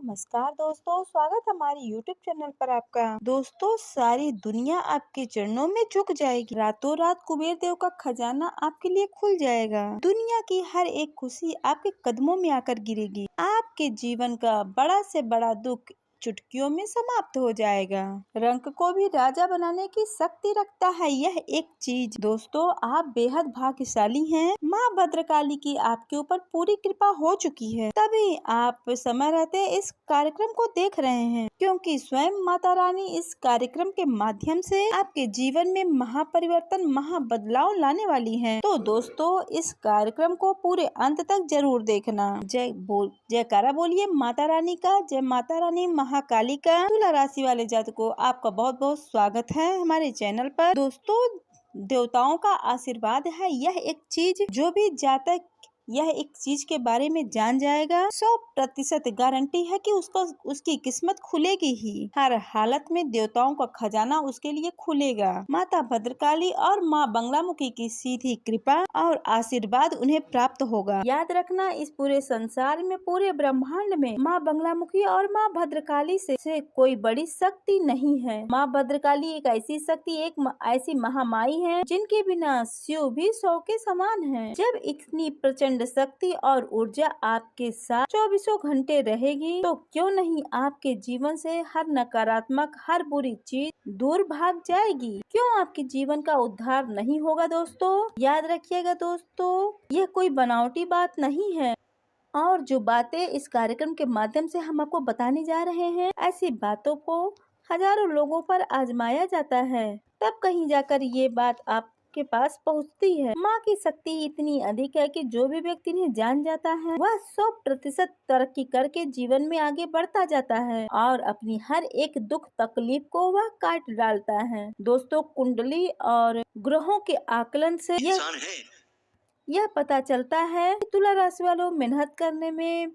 नमस्कार दोस्तों, स्वागत है हमारे YouTube चैनल पर आपका। दोस्तों, सारी दुनिया आपके चरणों में झुक जाएगी। रातों रात कुबेर देव का खजाना आपके लिए खुल जाएगा। दुनिया की हर एक खुशी आपके कदमों में आकर गिरेगी। आपके जीवन का बड़ा से बड़ा दुख चुटकियों में समाप्त हो जाएगा। रंक को भी राजा बनाने की शक्ति रखता है यह एक चीज। दोस्तों, आप बेहद भाग्यशाली हैं। माँ भद्रकाली की आपके ऊपर पूरी कृपा हो चुकी है, तभी आप समय रहते इस कार्यक्रम को देख रहे हैं, क्योंकि स्वयं माता रानी इस कार्यक्रम के माध्यम से आपके जीवन में महापरिवर्तन, महाबदलाव लाने वाली है। तो दोस्तों, इस कार्यक्रम को पूरे अंत तक जरूर देखना। जयकारा बोलिए माता रानी का। जय माता रानी महाकाली का। तुला राशि वाले जातकों, आपका बहुत बहुत स्वागत है हमारे चैनल पर। दोस्तों, देवताओं का आशीर्वाद है यह एक चीज। जो भी जातक यह एक चीज के बारे में जान जाएगा, 100% गारंटी है कि उसकी किस्मत खुलेगी ही। हर हालत में देवताओं का खजाना उसके लिए खुलेगा। माता भद्रकाली और माँ बंगलामुखी की सीधी कृपा और आशीर्वाद उन्हें प्राप्त होगा। याद रखना, इस पूरे संसार में, पूरे ब्रह्मांड में माँ बंगलामुखी और माँ भद्रकाली से कोई बड़ी शक्ति नहीं है। माँ भद्रकाली एक ऐसी शक्ति, एक ऐसी महामाई है जिनके बिना शिव भी 100 के समान है। जब इतनी प्रचंड शक्ति और ऊर्जा आपके साथ 24 घंटे रहेगी, तो क्यों नहीं आपके जीवन से हर नकारात्मक, हर बुरी चीज दूर भाग जाएगी। क्यों आपके जीवन का उद्धार नहीं होगा। दोस्तों, याद रखिएगा दोस्तों, यह कोई बनावटी बात नहीं है। और जो बातें इस कार्यक्रम के माध्यम से हम आपको बताने जा रहे हैं, ऐसी बातों को हजारों लोगों पर आजमाया जाता है, तब कहीं जाकर ये बात आपके पास पहुंचती है। माँ की शक्ति इतनी अधिक है कि जो भी व्यक्ति इन्हें जान जाता है, वह 100% तरक्की करके जीवन में आगे बढ़ता जाता है और अपनी हर एक दुख तकलीफ को वह काट डालता है। दोस्तों, कुंडली और ग्रहों के आकलन से यह पता चलता है कि तुला राशि वालों मेहनत करने में,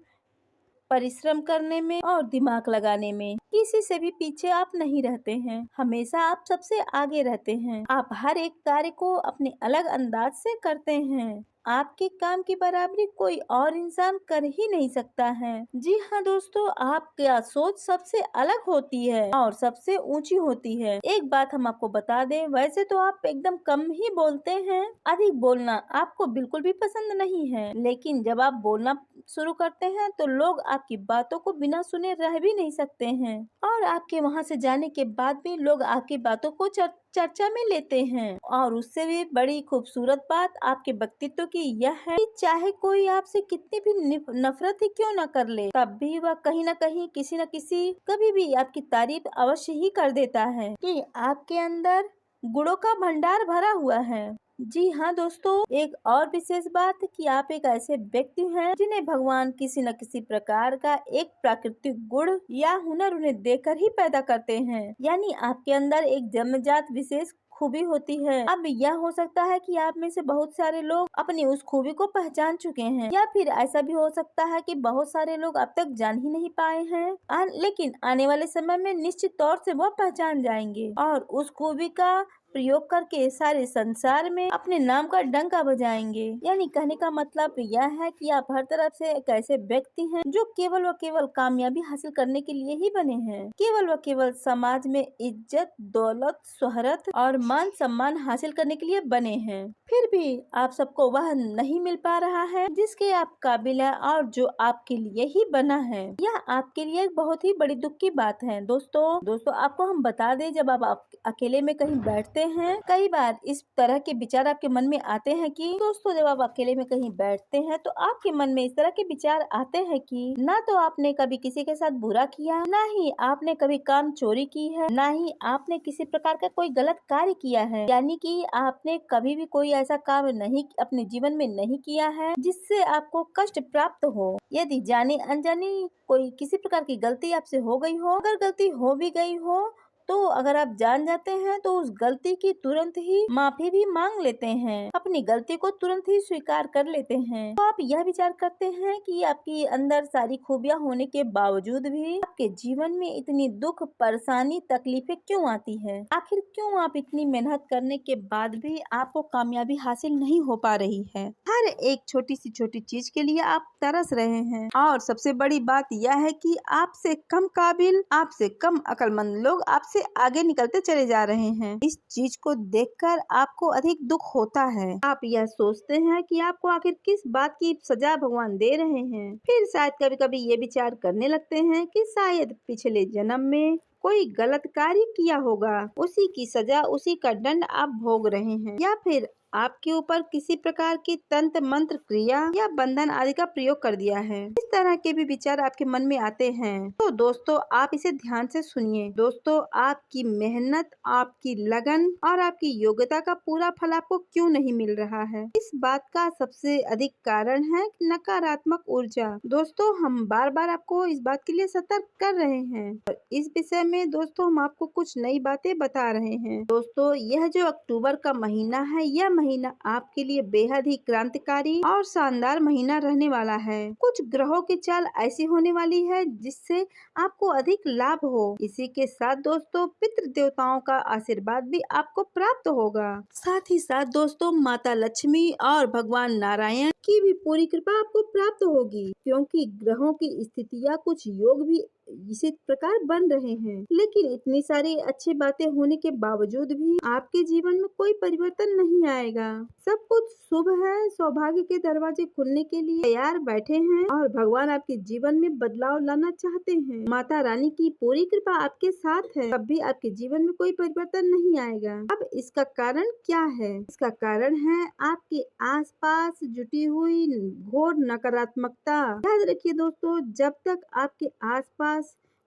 परिश्रम करने में और दिमाग लगाने में किसी से भी पीछे आप नहीं रहते हैं। हमेशा आप सबसे आगे रहते हैं। आप हर एक कार्य को अपने अलग अंदाज से करते हैं। आपके काम की बराबरी कोई और इंसान कर ही नहीं सकता है। जी हाँ दोस्तों, आपकी सोच सबसे अलग होती है और सबसे ऊंची होती है। एक बात हम आपको बता दें, वैसे तो आप एकदम कम ही बोलते हैं। अधिक बोलना आपको बिल्कुल भी पसंद नहीं है, लेकिन जब आप बोलना शुरू करते हैं तो लोग आपकी बातों को बिना सुने रह भी नहीं सकते हैं। और आपके वहाँ से जाने के बाद भी लोग आपकी बातों को चर्चा में लेते हैं। और उससे भी बड़ी खूबसूरत बात आपके व्यक्तित्व की यह है कि चाहे कोई आपसे कितनी भी नफरत ही क्यों न कर ले, तब भी वह कहीं न कहीं, किसी न किसी, कभी भी आपकी तारीफ अवश्य ही कर देता है कि आपके अंदर गुणों का भंडार भरा हुआ है। जी हाँ दोस्तों, एक और विशेष बात कि आप एक ऐसे व्यक्ति हैं जिन्हें भगवान किसी न किसी प्रकार का एक प्राकृतिक गुण या हुनर उन्हें देकर ही पैदा करते हैं। यानी आपके अंदर एक जन्मजात विशेष खूबी होती है। अब यह हो सकता है कि आप में से बहुत सारे लोग अपनी उस खूबी को पहचान चुके हैं, या फिर ऐसा भी हो सकता है कि बहुत सारे लोग अब तक जान ही नहीं पाए हैं, लेकिन आने वाले समय में निश्चित तौर से वह पहचान जाएंगे और उस खूबी का प्रयोग करके सारे संसार में अपने नाम का डंका बजाएंगे। यानी कहने का मतलब यह है कि आप हर तरफ से एक ऐसे व्यक्ति हैं जो केवल व केवल कामयाबी हासिल करने के लिए ही बने हैं। केवल व केवल समाज में इज्जत, दौलत, शोहरत और मान सम्मान हासिल करने के लिए बने हैं। फिर भी आप सबको वह नहीं मिल पा रहा है जिसके आप काबिल है और जो आपके लिए ही बना है। यह आपके लिए एक बहुत ही बड़ी दुख की बात है। दोस्तों आपको हम बता दें, जब आप अकेले में कहीं बैठते हैं, कई बार इस तरह के विचार आपके मन में आते हैं कि दोस्तों, जब आप अकेले में कहीं बैठते हैं तो आपके मन में इस तरह के विचार आते हैं कि ना तो आपने कभी किसी के साथ बुरा किया, ना ही आपने कभी काम चोरी की है, ना ही आपने किसी प्रकार का कोई गलत कार्य किया है। यानी कि आपने कभी भी कोई ऐसा काम नहीं अपने जीवन में नहीं किया है जिससे आपको कष्ट प्राप्त हो। यदि जाने अनजाने कोई किसी प्रकार की गलती आपसे हो गई हो, अगर गलती हो भी गई हो तो अगर आप जान जाते हैं तो उस गलती की तुरंत ही माफी भी मांग लेते हैं, अपनी गलती को तुरंत ही स्वीकार कर लेते हैं। तो आप यह विचार करते हैं कि आपके अंदर सारी खूबियां होने के बावजूद भी आपके जीवन में इतनी दुख, परेशानी, तकलीफें क्यों आती है? आखिर क्यों आप इतनी मेहनत करने के बाद भी आपको कामयाबी हासिल नहीं हो पा रही है? हर एक छोटी सी छोटी चीज के लिए आप तरस रहे हैं और सबसे बड़ी बात यह है कि आपसे कम काबिल, आपसे कम अक्लमंद लोग आपसे आगे निकलते चले जा रहे हैं। इस चीज को देखकर आपको अधिक दुख होता है। आप यह सोचते हैं कि आपको आखिर किस बात की सजा भगवान दे रहे हैं। फिर शायद कभी कभी ये विचार करने लगते हैं कि शायद पिछले जन्म में कोई गलत कार्य किया होगा, उसी की सजा, उसी का दंड आप भोग रहे हैं, या फिर आपके ऊपर किसी प्रकार की तंत्र मंत्र क्रिया या बंधन आदि का प्रयोग कर दिया है। इस तरह के भी विचार आपके मन में आते हैं। तो दोस्तों, आप इसे ध्यान से सुनिए। दोस्तों, आपकी मेहनत, आपकी लगन और आपकी योग्यता का पूरा फल आपको क्यों नहीं मिल रहा है? इस बात का सबसे अधिक कारण है नकारात्मक ऊर्जा। दोस्तों, हम बार बार आपको इस बात के लिए सतर्क कर रहे हैं और इस विषय में दोस्तों हम आपको कुछ नई बातें बता रहे हैं। दोस्तों, यह जो अक्टूबर का महीना है, यह महीना आपके लिए बेहद ही क्रांतिकारी और शानदार महीना रहने वाला है। कुछ ग्रहों की चाल ऐसी होने वाली है जिससे आपको अधिक लाभ हो। इसी के साथ दोस्तों, पितृ देवताओं का आशीर्वाद भी आपको प्राप्त होगा। साथ ही साथ दोस्तों, माता लक्ष्मी और भगवान नारायण की भी पूरी कृपा आपको प्राप्त होगी, क्योंकि ग्रहों की स्थितियाँ कुछ योग भी इसी प्रकार बन रहे हैं। लेकिन इतनी सारी अच्छी बातें होने के बावजूद भी आपके जीवन में कोई परिवर्तन नहीं आएगा। सब कुछ शुभ है, सौभाग्य के दरवाजे खुलने के लिए तैयार बैठे हैं और भगवान आपके जीवन में बदलाव लाना चाहते हैं। माता रानी की पूरी कृपा आपके साथ है, तब भी आपके जीवन में कोई परिवर्तन नहीं आएगा। अब इसका कारण क्या है? इसका कारण है आपके आसपास जुटी हुई घोर नकारात्मकता। याद रखिए दोस्तों, जब तक आपके आसपास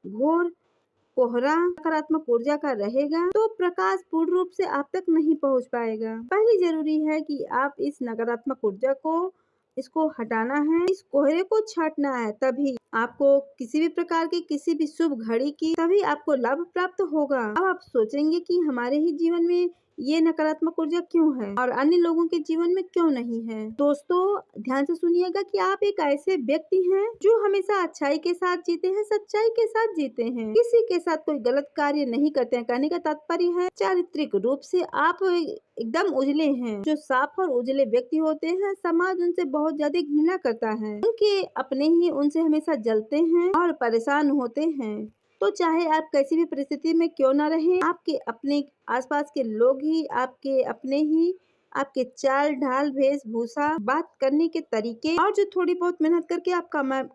घोर कोहरा नकारात्मक ऊर्जा का रहेगा तो प्रकाश पूर्ण रूप से आप तक नहीं पहुंच पाएगा। पहले जरूरी है कि आप इस नकारात्मक ऊर्जा को इसको हटाना है, इस कोहरे को छाटना है, तभी आपको किसी भी प्रकार की किसी भी शुभ घड़ी की तभी आपको लाभ प्राप्त होगा। अब आप सोचेंगे कि हमारे ही जीवन में ये नकारात्मक ऊर्जा क्यों है और अन्य लोगों के जीवन में क्यों नहीं है। दोस्तों, ध्यान से सुनिएगा कि आप एक ऐसे व्यक्ति हैं जो हमेशा अच्छाई के साथ जीते हैं, सच्चाई के साथ जीते हैं, किसी के साथ कोई गलत कार्य नहीं करते हैं। कहने का तात्पर्य है चारित्रिक रूप से आप एकदम उजले हैं। जो साफ और उजले व्यक्ति होते हैं, समाज उनसे बहुत ज्यादा घृणा करता है, उनके अपने ही उनसे हमेशा जलते हैं और परेशान होते हैं। तो चाहे आप कैसी भी परिस्थिति में क्यों ना रहें, आपके अपने आसपास के लोग ही आपके अपने ही आपके चाल ढाल, वेशभूषा, बात करने के तरीके और जो थोड़ी बहुत मेहनत करके आप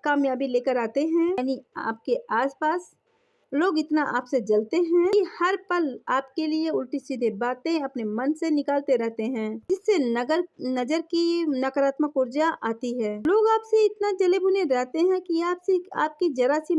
कामयाबी लेकर आते हैं, यानी आपके आसपास लोग इतना आपसे जलते हैं कि हर पल आपके लिए उल्टी सीधे बातें अपने मन से निकालते रहते हैं, जिससे नजर की नकारात्मक ऊर्जा आती है। लोग आपसे इतना जले भुने रहते हैं कि आपकी जरा सी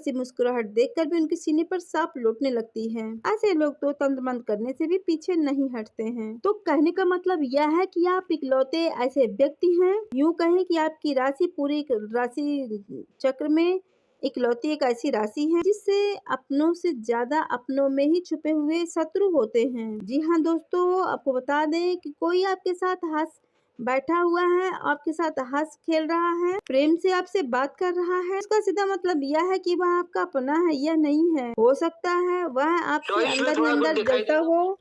मुस्कुराहट देखकर भी उनके सीने पर सांप लौटने लगती है। ऐसे लोग तो तंत्र मंत्र करने से भी पीछे नहीं हटते हैं। तो कहने का मतलब यह है कि आप इकलौते ऐसे व्यक्ति हैं, यूँ कहें कि आपकी राशि पूरी राशि चक्र में इकलौती एक ऐसी राशि है जिससे अपनों से ज्यादा अपनों में ही छुपे हुए शत्रु होते हैं। जी हाँ दोस्तों, आपको बता दें कि कोई आपके साथ हंस बैठा हुआ है, आपके साथ हंस खेल रहा है, प्रेम से आपसे बात कर रहा है, इसका सीधा मतलब यह है कि वह आपका अपना है, यह नहीं है। हो सकता है वह आपके अंदर ही अंदर जलता हो,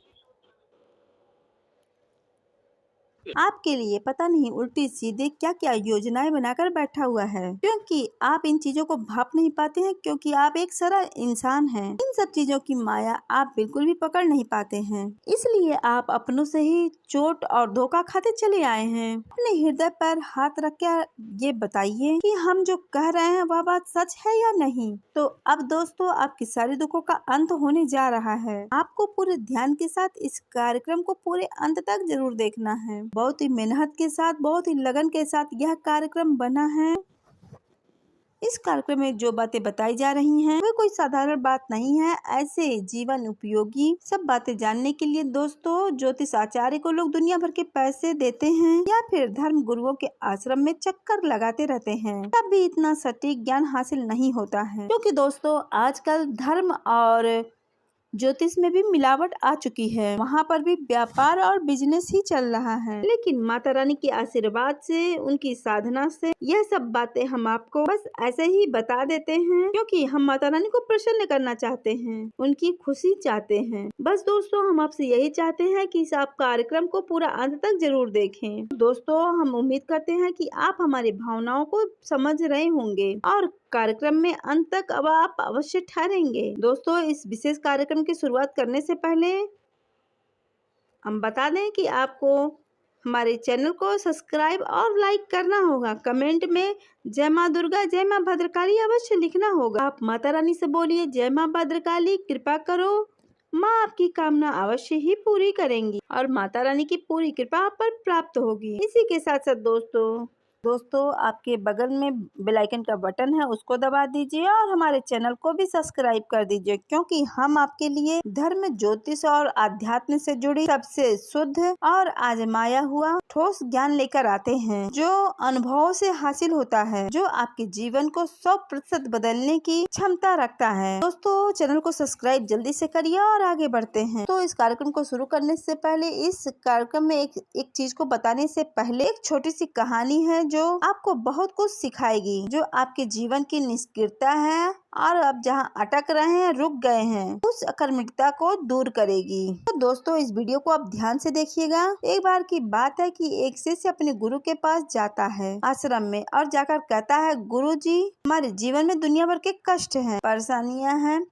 आपके लिए पता नहीं उल्टी सीधे क्या क्या योजनाएं बनाकर बैठा हुआ है, क्योंकि आप इन चीजों को भाप नहीं पाते हैं, क्योंकि आप एक सरल इंसान हैं। इन सब चीजों की माया आप बिल्कुल भी पकड़ नहीं पाते हैं, इसलिए आप अपनों से ही चोट और धोखा खाते चले आए हैं। अपने हृदय पर हाथ रख के ये बताइए कि हम जो कह रहे हैं वह बात सच है या नहीं। तो अब दोस्तों, आपके सारे दुखों का अंत होने जा रहा है। आपको पूरे ध्यान के साथ इस कार्यक्रम को पूरे अंत तक जरूर देखना है। बहुत ही मेहनत के साथ, बहुत ही लगन के साथ यह कार्यक्रम बना है। इस कार्यक्रम में जो बातें बताई जा रही हैं वे कोई साधारण बात नहीं है। ऐसे जीवन उपयोगी सब बातें जानने के लिए दोस्तों ज्योतिष आचार्य को लोग दुनिया भर के पैसे देते हैं या फिर धर्म गुरुओं के आश्रम में चक्कर लगाते रहते हैं, तब भी इतना सटीक ज्ञान हासिल नहीं होता है। क्योंकि दोस्तों आजकल धर्म और ज्योतिष में भी मिलावट आ चुकी है, वहाँ पर भी व्यापार और बिजनेस ही चल रहा है। लेकिन माता रानी के आशीर्वाद से, उनकी साधना से यह सब बातें हम आपको बस ऐसे ही बता देते हैं, क्योंकि हम माता रानी को प्रसन्न करना चाहते हैं, उनकी खुशी चाहते हैं। बस दोस्तों हम आपसे यही चाहते हैं कि इस आप कार्यक्रम को पूरा अंत तक जरूर देखें। दोस्तों हम उम्मीद करते हैं कि आप हमारी भावनाओं को समझ रहे होंगे और कार्यक्रम में अंत तक अब आप अवश्य ठहरेंगे। दोस्तों इस विशेष कार्यक्रम की शुरुआत करने से पहले हम बता दें कि आपको हमारे चैनल को सब्सक्राइब और लाइक करना होगा। कमेंट में जय माँ दुर्गा, जय माँ भद्रकाली अवश्य लिखना होगा। आप माता रानी से बोलिए, जय माँ भद्रकाली कृपा करो, माँ आपकी कामना अवश्य ही पूरी करेंगी और माता रानी की पूरी कृपा आप पर प्राप्त होगी। इसी के साथ साथ दोस्तों आपके बगल में बेल आइकन का बटन है, उसको दबा दीजिए और हमारे चैनल को भी सब्सक्राइब कर दीजिए, क्योंकि हम आपके लिए धर्म, ज्योतिष और आध्यात्म से जुड़ी सबसे शुद्ध और आजमाया हुआ ठोस ज्ञान लेकर आते हैं, जो अनुभवों से हासिल होता है, जो आपके जीवन को 100% बदलने की क्षमता रखता है। दोस्तों चैनल को सब्सक्राइब जल्दी से करिए और आगे बढ़ते हैं। तो इस कार्यक्रम को शुरू करने से पहले, इस कार्यक्रम में एक चीज को बताने से पहले एक छोटी सी कहानी है जो आपको बहुत कुछ सिखाएगी, जो आपके जीवन की निष्क्रियता है और अब जहाँ अटक रहे हैं, रुक गए हैं, उस अकर्मकता को दूर करेगी। तो दोस्तों इस वीडियो को आप ध्यान से देखिएगा। एक बार की बात है कि एक शिष्य अपने गुरु के पास जाता है आश्रम में और जाकर कहता है, गुरु जी हमारे जीवन में दुनिया भर के कष्ट हैं, परेशानियां हैं,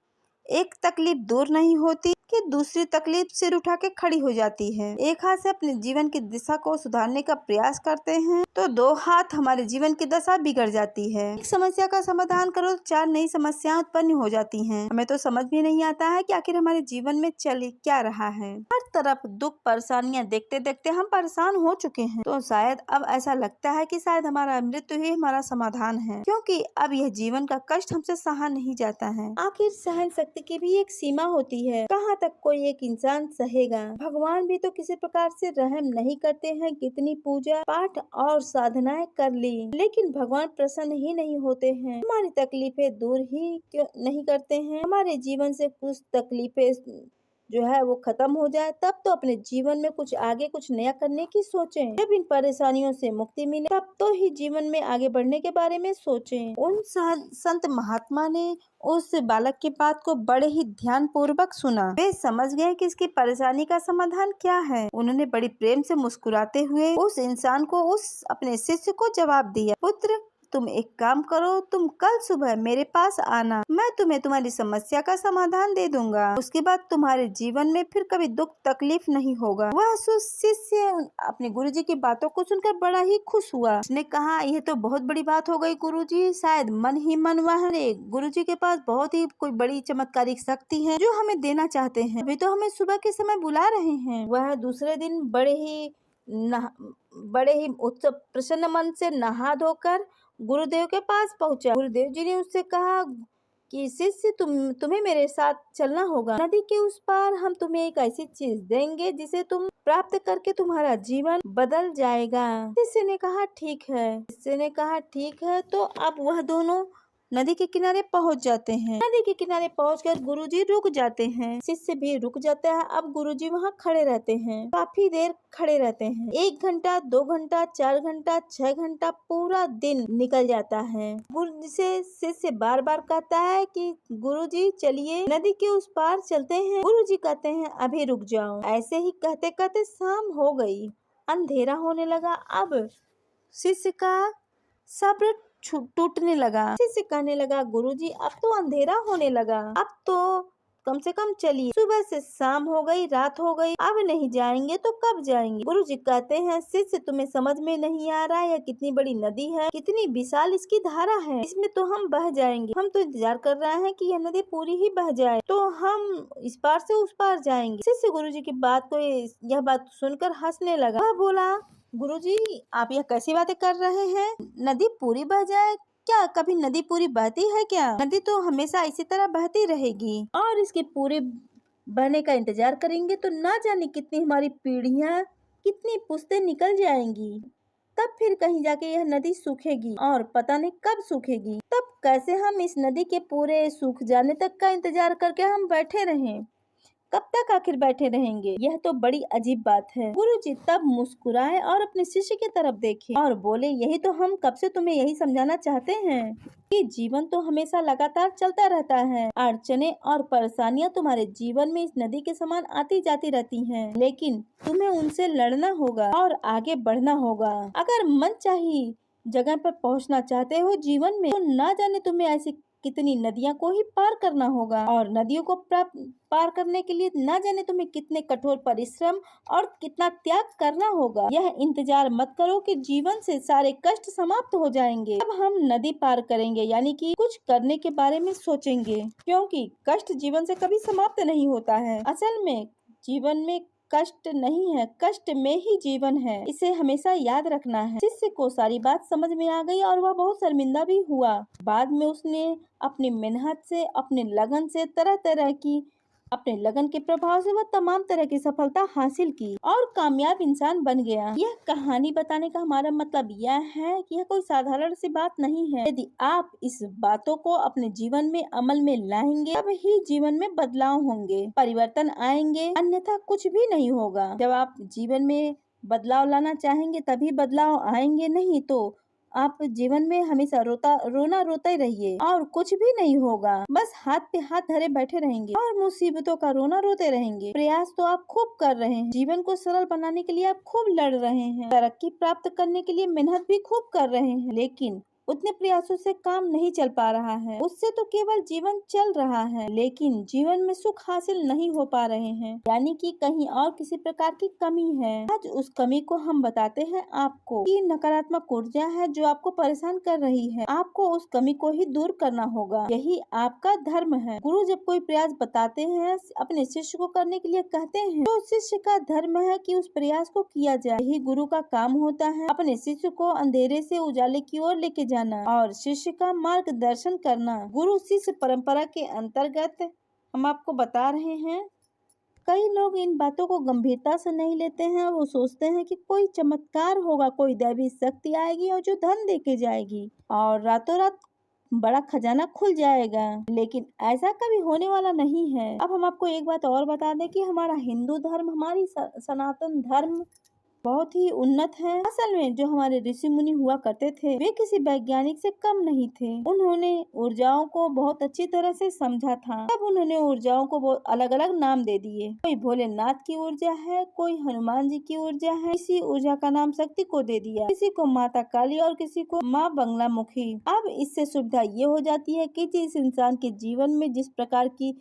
एक तकलीफ दूर नहीं होती कि दूसरी तकलीफ सिर उठा के खड़ी हो जाती है। एक हाथ से अपने जीवन की दिशा को सुधारने का प्रयास करते हैं तो दो हाथ हमारे जीवन की दशा बिगड़ जाती है। एक समस्या का समाधान करो तो 4 नई समस्याएं उत्पन्न हो जाती हैं। हमें तो समझ भी नहीं आता है कि आखिर हमारे जीवन में चल क्या रहा है। हर तरफ दुख परेशानियां देखते देखते हम परेशान हो चुके हैं, तो शायद अब ऐसा लगता है कि शायद हमारा मृत्यु ही हमारा समाधान है, क्योंकि अब यह जीवन का कष्ट हमसे सहा नहीं जाता है। आखिर सहन शक्ति की भी एक सीमा होती है, कहाँ तक कोई एक इंसान सहेगा। भगवान भी तो किसी प्रकार से रहम नहीं करते हैं। कितनी पूजा पाठ और साधनाएं कर ली, लेकिन भगवान प्रसन्न ही नहीं होते हैं। हमारी तकलीफें दूर ही क्यों नहीं करते हैं। हमारे जीवन से कुछ तकलीफें जो है वो खत्म हो जाए, तब तो अपने जीवन में कुछ आगे कुछ नया करने की सोचें। जब इन परेशानियों से मुक्ति मिले तब तो ही जीवन में आगे बढ़ने के बारे में सोचें। उन संत महात्मा ने उस बालक की बात को बड़े ही ध्यान पूर्वक सुना। वे समझ गए कि इसकी परेशानी का समाधान क्या है। उन्होंने बड़ी प्रेम से मुस्कुराते हुए उस इंसान को, उस अपने शिष्य को जवाब दिया, पुत्र तुम एक काम करो, तुम कल सुबह मेरे पास आना, मैं तुम्हें तुम्हारी समस्या का समाधान दे दूंगा। उसके बाद तुम्हारे जीवन में फिर कभी दुख तकलीफ नहीं होगा। वह शिष्य अपने गुरुजी की बातों को सुनकर बड़ा ही खुश हुआ। उसने कहा, यह तो बहुत बड़ी बात हो गई गुरुजी, शायद मन ही मन वह गुरुजी के पास बहुत ही कोई बड़ी चमत्कारिक शक्ति है जो हमें देना चाहते हैं। अभी तो हमें सुबह के समय बुला रहे हैं। वह दूसरे दिन बड़े ही उत्सव प्रसन्न मन से नहा धोकर गुरुदेव के पास पहुंचा। गुरुदेव जी ने उससे कहा कि शिष्य तुम्हें मेरे साथ चलना होगा। नदी के उस पार हम तुम्हें एक ऐसी चीज देंगे जिसे तुम प्राप्त करके तुम्हारा जीवन बदल जाएगा। शिष्य ने कहा ठीक है। तो अब वह दोनों नदी के किनारे पहुंच जाते हैं। नदी के किनारे पहुंचकर गुरुजी रुक जाते हैं, शिष्य भी रुक जाता है। अब गुरुजी वहां खड़े रहते हैं, काफी देर खड़े रहते हैं। 1 घंटा, 2 घंटा, 4 घंटा, 6 घंटा, पूरा दिन निकल जाता है। गुरुजी से शिष्य बार बार कहता है कि गुरुजी चलिए नदी के उस पार चलते हैं। गुरुजी कहते हैं अभी रुक जाओ। ऐसे ही कहते कहते शाम हो गई, अंधेरा होने लगा। अब शिष्य का सब्र टूटने लगा। शिष्य कहने लगा, गुरुजी अब तो अंधेरा होने लगा, अब तो कम से कम चलिए। सुबह से शाम हो गई, रात हो गई, अब नहीं जाएंगे तो कब जाएंगे। गुरुजी कहते हैं, शिष्य तुम्हें समझ में नहीं आ रहा है, यह कितनी बड़ी नदी है, कितनी विशाल इसकी धारा है, इसमें तो हम बह जाएंगे। हम तो इंतजार कर रहे हैं कि यह नदी पूरी ही बह जाए तो हम इस पार से उस पार जाएंगे। शिष्य गुरुजी की यह बात सुनकर हंसने लगा। वह बोला, गुरुजी आप यह कैसी बातें कर रहे हैं, नदी पूरी बह जाए क्या कभी नदी पूरी बहती है क्या? नदी तो हमेशा इसी तरह बहती रहेगी और इसके पूरे बहने का इंतजार करेंगे तो ना जाने कितनी हमारी पीढ़ियां, कितनी पुश्तें निकल जाएंगी। तब फिर कहीं जाके यह नदी सूखेगी और पता नहीं कब सूखेगी। तब कैसे हम इस नदी के पूरे सूख जाने तक का इंतजार करके हम बैठे रहें? कब तक आखिर बैठे रहेंगे? यह तो बड़ी अजीब बात है। गुरुजी तब मुस्कुराए और अपने शिष्य की तरफ देखे और बोले, यही तो हम कब से तुम्हें यही समझाना चाहते हैं कि जीवन तो हमेशा लगातार चलता रहता है। अड़चने और परेशानियां तुम्हारे जीवन में इस नदी के समान आती जाती रहती हैं, लेकिन तुम्हें उनसे लड़ना होगा और आगे बढ़ना होगा। अगर मन चाही जगह पर पहुंचना चाहते हो जीवन में, तो ना जाने तुम्हें ऐसी कितनी नदियां को ही पार करना होगा और नदियों को पार करने के लिए ना जाने तुम्हें कितने कठोर परिश्रम और कितना त्याग करना होगा। यह इंतजार मत करो कि जीवन से सारे कष्ट समाप्त हो जाएंगे। अब हम नदी पार करेंगे, यानी कि कुछ करने के बारे में सोचेंगे, क्योंकि कष्ट जीवन से कभी समाप्त नहीं होता है। असल में जीवन में कष्ट नहीं है, कष्ट में ही जीवन है। इसे हमेशा याद रखना है। शिष्य को सारी बात समझ में आ गई और वह बहुत शर्मिंदा भी हुआ। बाद में उसने अपनी मेहनत से, अपने लगन से, अपने लगन के प्रभाव से वह तमाम तरह की सफलता हासिल की और कामयाब इंसान बन गया। यह कहानी बताने का हमारा मतलब यह है कि यह कोई साधारण सी बात नहीं है। यदि आप इस बातों को अपने जीवन में अमल में लाएंगे, तब ही जीवन में बदलाव होंगे, परिवर्तन आएंगे, अन्यथा कुछ भी नहीं होगा। जब आप जीवन में बदलाव लाना चाहेंगे तभी बदलाव आएंगे, नहीं तो आप जीवन में हमेशा रोना रोते रहिए और कुछ भी नहीं होगा। बस हाथ पे हाथ धरे बैठे रहेंगे और मुसीबतों का रोना रोते रहेंगे। प्रयास तो आप खूब कर रहे हैं, जीवन को सरल बनाने के लिए आप खूब लड़ रहे हैं, तरक्की प्राप्त करने के लिए मेहनत भी खूब कर रहे हैं, लेकिन उतने प्रयासों से काम नहीं चल पा रहा है। उससे तो केवल जीवन चल रहा है, लेकिन जीवन में सुख हासिल नहीं हो पा रहे हैं, यानी कि कहीं और किसी प्रकार की कमी है। आज उस कमी को हम बताते हैं आपको कि नकारात्मक ऊर्जा है जो आपको परेशान कर रही है। आपको उस कमी को ही दूर करना होगा, यही आपका धर्म है। गुरु जब कोई प्रयास बताते हैं, अपने शिष्य को करने के लिए कहते हैं, तो शिष्य का धर्म है कि उस प्रयास को किया जाए। यही गुरु का काम होता है, अपने शिष्य को अंधेरे से उजाले की ओर लेके जाना और शिष्य का मार्गदर्शन करना। गुरु शिष्य परंपरा के अंतर्गत हम आपको बता रहे हैं। कई लोग इन बातों को गंभीरता से नहीं लेते हैं। वो सोचते हैं कि कोई चमत्कार होगा, कोई दैवी शक्ति आएगी और जो धन देके जाएगी और रातों रात बड़ा खजाना खुल जाएगा, लेकिन ऐसा कभी होने वाला नहीं है। अब हम आपको एक बात और बता दें कि हमारा हिंदू धर्म, हमारी सनातन धर्म बहुत ही उन्नत है। असल में जो हमारे ऋषि मुनि हुआ करते थे, वे किसी वैज्ञानिक से कम नहीं थे। उन्होंने ऊर्जाओं को बहुत अच्छी तरह से समझा था। तब उन्होंने ऊर्जाओं को बहुत अलग अलग नाम दे दिए। कोई भोलेनाथ की ऊर्जा है, कोई हनुमान जी की ऊर्जा है, किसी ऊर्जा का नाम शक्ति को दे दिया, किसी को माता काली और किसी को माँ बंगलामुखी। अब इससे सुविधा ये हो जाती है कि जिस इंसान के जीवन में जिस प्रकार की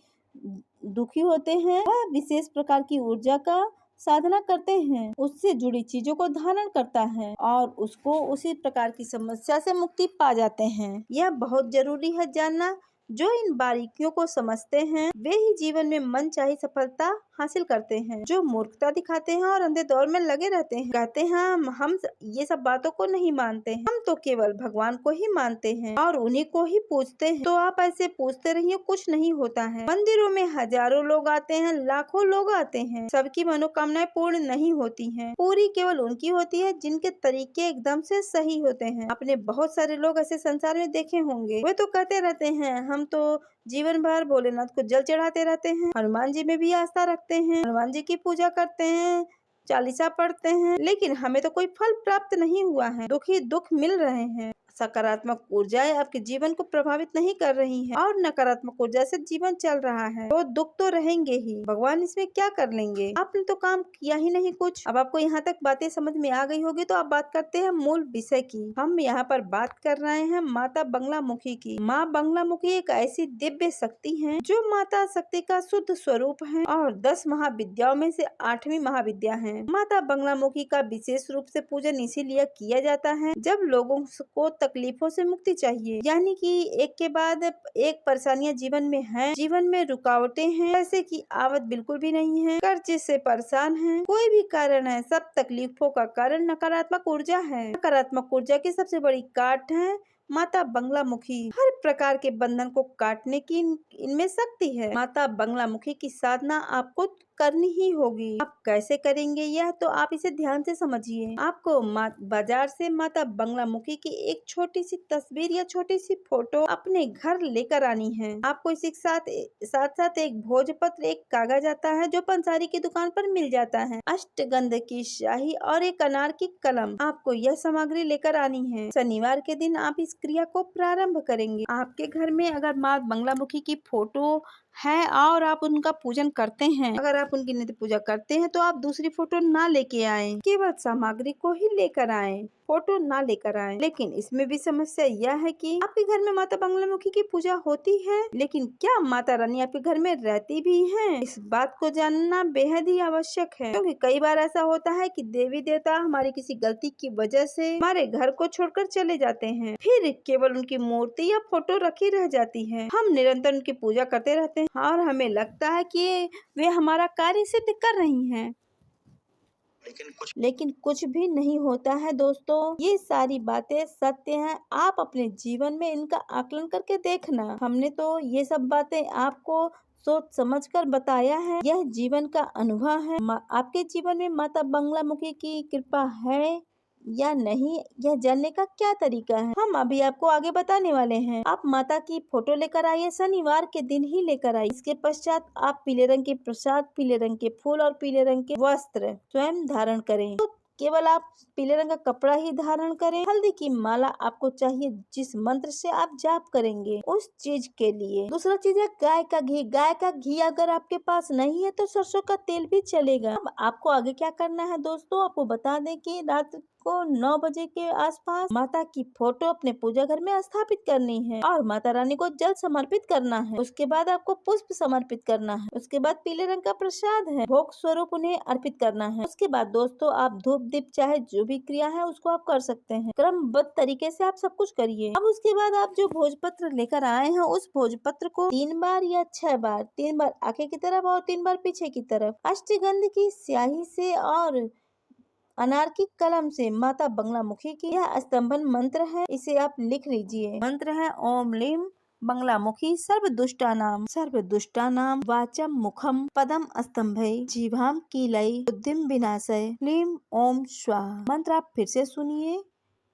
दुखी होते हैं, वह विशेष प्रकार की ऊर्जा का साधना करते हैं, उससे जुड़ी चीजों को धारण करता है और उसको उसी प्रकार की समस्या से मुक्ति पा जाते हैं। यह बहुत जरूरी है जानना। जो इन बारीकियों को समझते हैं, वे ही जीवन में मनचाही सफलता हासिल करते हैं। जो मूर्खता दिखाते हैं और अंधे दौर में लगे रहते हैं, कहते हैं हम ये सब बातों को नहीं मानते हैं, हम तो केवल भगवान को ही मानते हैं और उन्हीं को ही पूजते हैं। तो आप ऐसे पूछते रहिए, कुछ नहीं होता है। मंदिरों में हजारों लोग आते हैं, लाखों लोग आते हैं, सबकी मनोकामनाएं पूर्ण नहीं होती हैं। पूरी केवल उनकी होती है जिनके तरीके एकदम से सही होते हैं। आपने बहुत सारे लोग ऐसे संसार में देखे होंगे, वे तो कहते रहते हैं हम तो जीवन भर भोलेनाथ को जल चढ़ाते रहते हैं, हनुमान जी में भी आस्था रखते हैं, हनुमान जी की पूजा करते हैं, चालीसा पढ़ते हैं, लेकिन हमें तो कोई फल प्राप्त नहीं हुआ है, दुख ही दुख मिल रहे हैं। सकारात्मक ऊर्जाएं आपके जीवन को प्रभावित नहीं कर रही हैं और नकारात्मक ऊर्जा से जीवन चल रहा है, तो दुख तो रहेंगे ही। भगवान इसमें क्या कर लेंगे? आपने तो काम किया ही नहीं कुछ। अब आपको यहाँ तक बातें समझ में आ गई होगी, तो आप बात करते हैं मूल विषय की। हम यहाँ पर बात कर रहे हैं माता बंगलामुखी की। माँ बंगलामुखी एक ऐसी दिव्य शक्ति है जो माता शक्ति का शुद्ध स्वरूप है और 10 महाविद्याओं में से 8वीं महाविद्या है। माता बंगलामुखी का विशेष रूप से पूजन इसीलिए किया जाता है जब लोगों को तकलीफों से मुक्ति चाहिए, यानी कि एक के बाद एक परेशानियां जीवन में हैं, जीवन में रुकावटें हैं, जैसे कि आवत बिल्कुल भी नहीं है, कर्जे से परेशान हैं, कोई भी कारण है, सब तकलीफों का कारण नकारात्मक ऊर्जा है। नकारात्मक ऊर्जा की सबसे बड़ी काट है माता बंगलामुखी हर प्रकार के बंधन को काटने की इनमें शक्ति है। माता बंगलामुखी की साधना आपको करनी ही होगी। आप कैसे करेंगे यह तो आप इसे ध्यान से समझिए। आपको बाजार से माता बंगलामुखी की एक छोटी सी तस्वीर या छोटी सी फोटो अपने घर लेकर आनी है। आपको इसी के साथ एक भोजपत्र, एक कागज आता है जो पंसारी की दुकान पर मिल जाता है, अष्टगंध की स्याही और एक अनार की कलम। आपको यह सामग्री लेकर आनी है। शनिवार के दिन आप इस क्रिया को प्रारंभ करेंगे। आपके घर में अगर माँ बंगलामुखी की फोटो है और आप उनका पूजन करते हैं, अगर आप उनकी नित्य पूजा करते हैं तो आप दूसरी फोटो ना लेके आए, केवल सामग्री को ही लेकर आए, फोटो ना लेकर आए। लेकिन इसमें भी समस्या यह है कि आपके घर में माता बंगलामुखी की पूजा होती है, लेकिन क्या माता रानी आपके घर में रहती भी हैं? इस बात को जानना बेहद ही आवश्यक है, क्योंकि कई बार ऐसा होता है कि देवी देवता हमारी किसी गलती की वजह से हमारे घर को छोड़कर चले जाते हैं, फिर केवल उनकी मूर्ति या फोटो रखी रह जाती है। हम निरंतर उनकी पूजा करते रहते हैं और हमें लगता है कि वे हमारा कार्य सिद्ध कर रही हैं, लेकिन कुछ भी नहीं होता है दोस्तों। ये सारी बातें सत्य हैं। आप अपने जीवन में इनका आकलन करके देखना। हमने तो ये सब बातें आपको सोच समझकर बताया है। यह जीवन का अनुभव है। आपके जीवन में माता बंगलामुखी की कृपा है या नहीं, यह जानने का क्या तरीका है, हम अभी आपको आगे बताने वाले हैं। आप माता की फोटो लेकर आइए, शनिवार के दिन ही लेकर आइए। इसके पश्चात आप पीले रंग के प्रसाद, पीले रंग के फूल और पीले रंग के वस्त्र स्वयं धारण करें। तो केवल आप पीले रंग का कपड़ा ही धारण करें। हल्दी की माला आपको चाहिए, जिस मंत्र से आप जाप करेंगे उस चीज के लिए। दूसरा चीज है गाय का घी। गाय का घी अगर आपके पास नहीं है तो सरसों का तेल भी चलेगा। अब आपको आगे क्या करना है दोस्तों, आपको बता दें कि रात को 9 बजे के आसपास माता की फोटो अपने पूजा घर में स्थापित करनी है और माता रानी को जल समर्पित करना है। उसके बाद आपको पुष्प समर्पित करना है। उसके बाद पीले रंग का प्रसाद है, भोग स्वरूप उन्हें अर्पित करना है। उसके बाद दोस्तों आप धूप दीप चाहे जो भी क्रिया है उसको आप कर सकते हैं। क्रमबद्ध तरीके से आप सब कुछ करिए। अब उसके बाद आप जो भोजपत्र लेकर आए हैं उस भोजपत्र को 3 बार या 6 बार, 3 बार आगे की तरफ और 3 बार पीछे की तरफ अष्टगंध की स्याही से और अनार की कलम से माता बंगलामुखी की यह स्तंभन मंत्र है, इसे आप लिख लीजिए। मंत्र है ओम लीम बंगलामुखी सर्वदुष्टानाम वाचम मुखम पदम स्तंभे जीभाम कीलई बुद्धिम विनाशय लीम ओम स्वाहा। मंत्र आप फिर से सुनिए।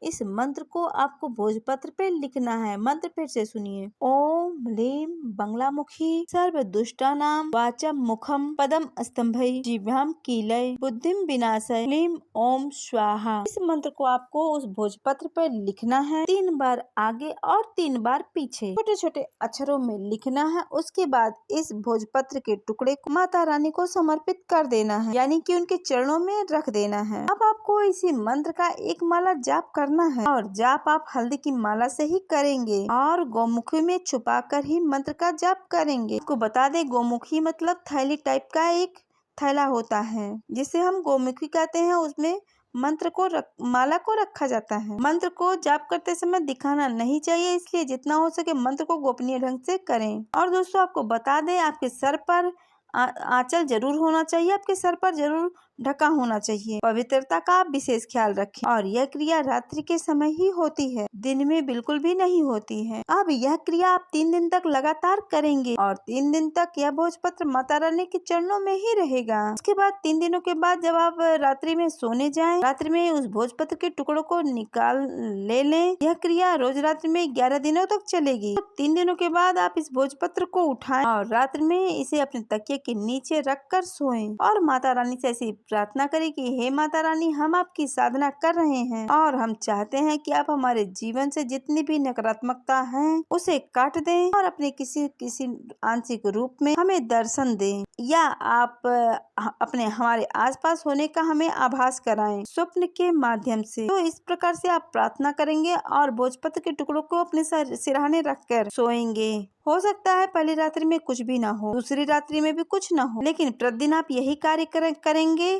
इस मंत्र को आपको भोजपत्र पे लिखना है। मंत्र फिर से सुनिए। ओम लीम बंगलामुखी सर्व दुष्टानाम वाचम मुखम पदम स्तंभै जिह्वाम कीलय बुद्धिम विनाशय लीम ओम स्वाहा। इस मंत्र को आपको उस भोजपत्र पे लिखना है, 3 बार आगे और 3 बार पीछे छोटे छोटे अक्षरों में लिखना है। उसके बाद इस भोजपत्र के टुकड़े को माता रानी को समर्पित कर देना है, यानी कि उनके चरणों में रख देना है। अब आपको इसी मंत्र का एक माला जाप करना है और जाप आप हल्दी की माला से ही करेंगे और गौमुखी में छुपाकर ही मंत्र का जाप करेंगे। आपको बता दें गौमुखी मतलब थैली टाइप का एक थैला होता है जिसे हम गौमुखी कहते हैं। उसमें मंत्र को माला को रखा जाता है। मंत्र को जाप करते समय दिखाना नहीं चाहिए, इसलिए जितना हो सके मंत्र को गोपनीय ढंग से करें। और दोस्तों आपको बता दें आपके सर पर आंचल जरूर होना चाहिए, आपके सर पर जरूर ढका होना चाहिए। पवित्रता का आप विशेष ख्याल रखें और यह क्रिया रात्रि के समय ही होती है, दिन में बिल्कुल भी नहीं होती है। अब यह क्रिया आप 3 दिन तक लगातार करेंगे और 3 दिन तक यह भोजपत्र माता रानी के चरणों में ही रहेगा। उसके बाद 3 दिनों के बाद जब आप रात्रि में सोने जाएं, रात्रि में उस भोजपत्र के टुकड़ों को निकाल ले लें। यह क्रिया रोज रात्रि में 11 दिनों तक चलेगी। तो 3 दिनों के बाद आप इस भोजपत्र को उठाएं और रात्रि में इसे अपने तकिए के नीचे रखकर सोएं और माता रानी से ऐसी प्रार्थना करें कि हे माता रानी, हम आपकी साधना कर रहे हैं और हम चाहते हैं कि आप हमारे जीवन से जितनी भी नकारात्मकता है उसे काट दें और अपने किसी आंशिक रूप में हमें दर्शन दें, या आप अपने हमारे आसपास होने का हमें आभास कराएं स्वप्न के माध्यम से। तो इस प्रकार से आप प्रार्थना करेंगे और भोजपत्र के टुकड़ों को अपने सिरहाने रखकर सोएंगे। हो सकता है पहली रात्रि में कुछ भी ना हो, दूसरी रात्रि में भी कुछ ना हो, लेकिन प्रतिदिन आप यही कार्य करेंगे।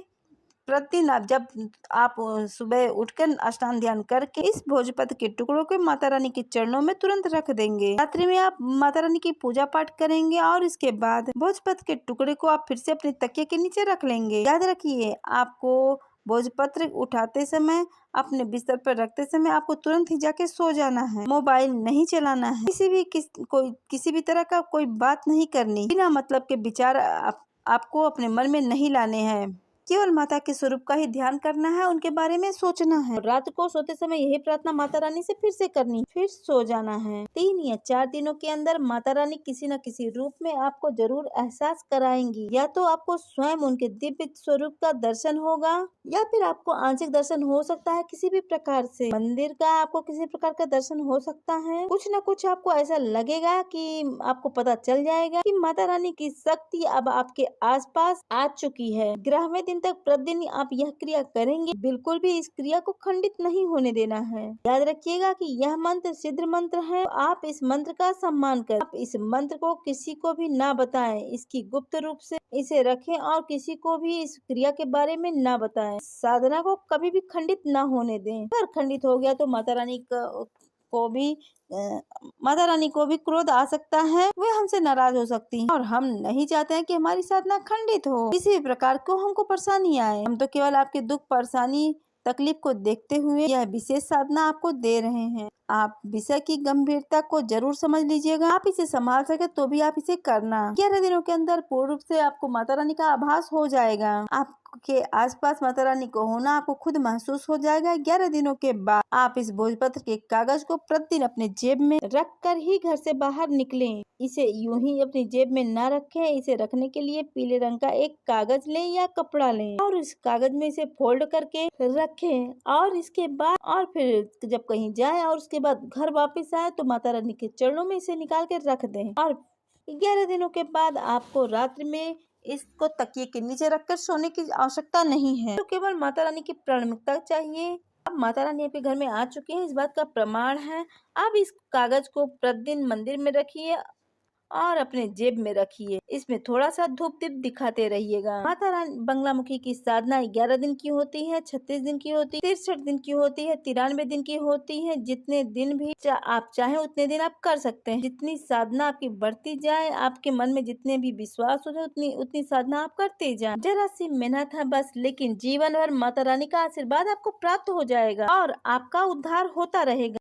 प्रतिदिन आप जब आप सुबह उठकर स्नान ध्यान करके इस भोजपत्र के टुकड़ों को माता रानी के चरणों में तुरंत रख देंगे। रात्रि में आप माता रानी की पूजा पाठ करेंगे और इसके बाद भोजपत्र के टुकड़े को आप फिर से अपने तकिए के नीचे रख लेंगे। याद रखिए आपको भोजपत्र उठाते समय, अपने बिस्तर पर रखते समय आपको तुरंत ही जाके सो जाना है। मोबाइल नहीं चलाना है। किसी भी तरह का कोई बात नहीं करनी। बिना मतलब के विचार आपको अपने मन में नहीं लाने हैं। केवल माता के स्वरूप का ही ध्यान करना है, उनके बारे में सोचना है। रात को सोते समय यही प्रार्थना माता रानी से फिर से करनी, फिर सो जाना है। 3 या 4 दिनों के अंदर माता रानी किसी न किसी रूप में आपको जरूर एहसास कराएंगी। या तो आपको स्वयं उनके दिव्य स्वरूप का दर्शन होगा, या फिर आपको आंशिक दर्शन हो सकता है। किसी भी प्रकार से मंदिर का आपको किसी प्रकार का दर्शन हो सकता है। कुछ न कुछ आपको ऐसा लगेगा कि आपको पता चल जाएगा कि माता रानी की शक्ति अब आपके आसपास आ चुकी है। 11वें दिन तक प्रतिदिन आप यह क्रिया करेंगे। बिल्कुल भी इस क्रिया को खंडित नहीं होने देना है। याद रखिएगा कि यह मंत्र सिद्ध मंत्र है। आप इस मंत्र का सम्मान करें। आप इस मंत्र को किसी को भी ना बताएं। इसकी गुप्त रूप से इसे रखें और किसी को भी इस क्रिया के बारे में ना बताएं। साधना को कभी भी खंडित ना होने दें। अगर खंडित हो गया तो माता रानी को भी क्रोध आ सकता है। वे हमसे नाराज हो सकती हैं और हम नहीं चाहते हैं कि हमारी साधना खंडित हो। किसी भी प्रकार को हमको परेशानी आए। हम तो केवल आपके दुख, परेशानी, तकलीफ को देखते हुए यह विशेष साधना आपको दे रहे हैं। आप विषय की गंभीरता को जरूर समझ लीजिएगा। आप इसे संभाल सके तो भी आप इसे करना। 11 दिनों के अंदर पूर्ण रूप से आपको माता रानी का आभास हो जाएगा। आपके आसपास माता रानी को होना आपको खुद महसूस हो जाएगा। 11 दिनों के बाद आप इस भोजपत्र के कागज को प्रतिदिन अपने जेब में रख कर ही घर से बाहर निकलें। इसे यूं ही अपनी जेब में ना रखें। इसे रखने के लिए पीले रंग का एक कागज लें या कपड़ा लें और इस कागज में इसे फोल्ड करके रखें। और इसके बाद और फिर जब कहीं जाए और उसके बाद घर वापस आए तो माता रानी के चरणों में इसे निकाल के रख दें। और 11 दिनों के बाद आपको रात्रि में इसको तकिए के नीचे रखकर सोने की आवश्यकता नहीं है। तो केवल माता रानी की प्राणिकता चाहिए। अब माता रानी आपके घर में आ चुकी है, इस बात का प्रमाण है। आप इस कागज को प्रतिदिन मंदिर में रखिए और अपने जेब में रखिए। इसमें थोड़ा सा धूप दीप दिखाते रहिएगा। माता रानी बंगलामुखी की साधना 11 दिन की होती है, 36 दिन की होती है, 63 दिन की होती है, 93 दिन की होती है। जितने दिन भी आप चाहें उतने दिन आप कर सकते हैं। जितनी साधना आपकी बढ़ती जाए, आपके मन में जितने भी विश्वास हो जाए, उतनी साधना आप करते जाए। जरा सी मेहनत है बस, लेकिन जीवन भर माता रानी का आशीर्वाद आपको प्राप्त हो जाएगा और आपका उद्धार होता रहेगा।